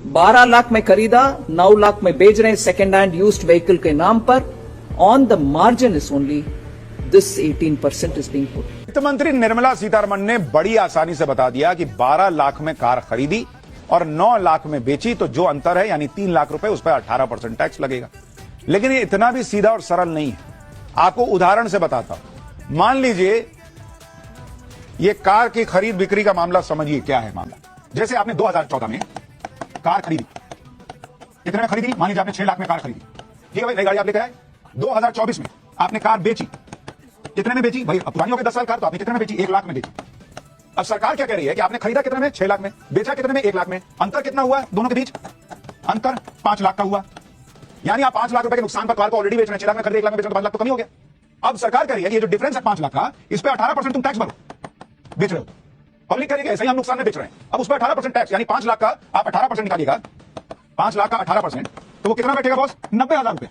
12 लाख में खरीदा, 9 लाख में बेच रहे हैं सेकेंड हैंड यूज्ड व्हीकल के नाम पर। On the margin is only this 18% is being put. वित्त मंत्री निर्मला सीतारमण ने बड़ी आसानी से बता दिया कि 12 लाख में कार खरीदी और 9 लाख में बेची, तो जो अंतर है यानी 3 लाख रुपए, उस पर 18% टैक्स लगेगा। लेकिन ये इतना भी सीधा और सरल नहीं है। आपको उदाहरण से बताता हूं। मान लीजिए ये कार की खरीद बिक्री का मामला, समझिए क्या है मामला। जैसे आपने 2014 में कार खरीदी, कितने में खरीदी? मान लीजिए आपने 6 लाख में कार खरीदी, ठीक है भाई, नई गाड़ी आप लेकर आए। 2024 में आपने कार बेची, कितने में बेची भाई? पुरानी हो गई 10 साल कार, तो आपने कितने में बेची? 1 लाख में बेची। अब सरकार क्या कह रही है कि आपने खरीदा कितने में? 6 लाख में, बेचा कितने में? 1 लाख में। अंतर कितना हुआ दोनों के बीच? अंतर 5 लाख का हुआ। यानी आप 5 लाख रुपए के नुकसान पर कार को ऑलरेडी बेच रहे हैं। 6 लाख में खरीदे, 1 लाख में बेच रहे हैं, तो 5 लाख तो कमी हो गया। अब सरकार कह रही है कि ये जो डिफरेंस है 5 लाख का, इस पर 18% तुम टैक्स भरो, बेच रहे हो। पब्लिक कह रही है ऐसे ही हम नुकसान में बेच रहे हैं। अब उस पर 18% टैक्स, यानी 5 लाख का आप 18% निकालिएगा, 5 लाख का 18%, तो वो कितना बैठेगा बॉस? 90,000 रुपए।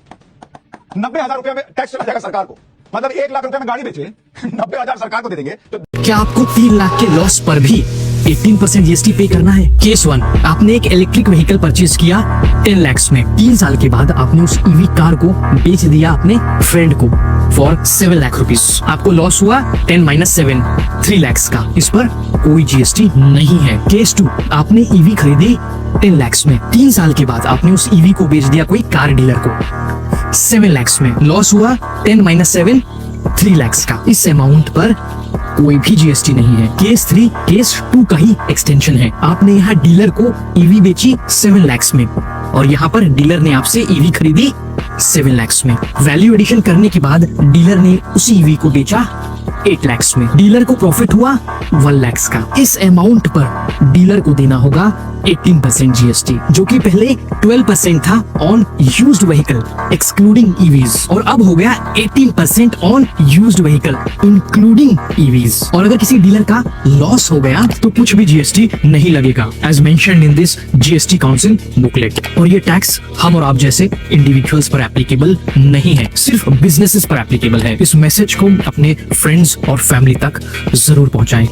90,000 रुपए में टैक्स चला जाएगा सरकार को। मतलब 1 लाख रुपए में गाड़ी बेचे, 90,000 सरकार को दे देंगे। तो क्या आपको 3 लाख के लॉस पर भी 18% जीएसटी पे करना है? केस 1, आपने एक इलेक्ट्रिक व्हीकल परचेज किया 10 लाख में। 3 साल के बाद आपने उस ईवी कार को बेच दिया अपने फ्रेंड को फॉर 7 लाख रुपीज। आपको लॉस हुआ 10 - 7, 3 लाख का। इस पर कोई जीएसटी नहीं है। केस 2, आपने ईवी खरीदी 10 लाख में। 3 साल के बाद आपने उस ईवी को बेच दिया कोई कार डीलर को 7 लाख में। लॉस हुआ 10 - 7, 3 लाख का। इस अमाउंट पर कोई भी जीएसटी नहीं है। केस 3 केस 2 का ही एक्सटेंशन है। आपने यहाँ डीलर को ईवी बेची 7 लाख में और यहाँ पर डीलर ने आपसे ईवी खरीदी 7 लाख में। वैल्यू एडिशन करने के बाद डीलर ने उसी ईवी को बेचा 8 लाख में। डीलर को प्रॉफिट हुआ 1 लाख का। इस अमाउंट पर डीलर को देना होगा 18% जीएसटी, जो कि पहले 12% था on used vehicle excluding EVs, और अब हो गया 18% on used vehicle including EVs. और अगर किसी डीलर का लॉस हो गया तो कुछ भी जीएसटी नहीं लगेगा, as mentioned in this GST council booklet. और ये टैक्स हम और आप जैसे इंडिविजुअल्स पर एप्लीकेबल नहीं है, सिर्फ बिजनेसेस पर एप्लीकेबल है। इस मैसेज को अपने फ्रेंड्स और फैमिली तक जरूर पहुंचाएं।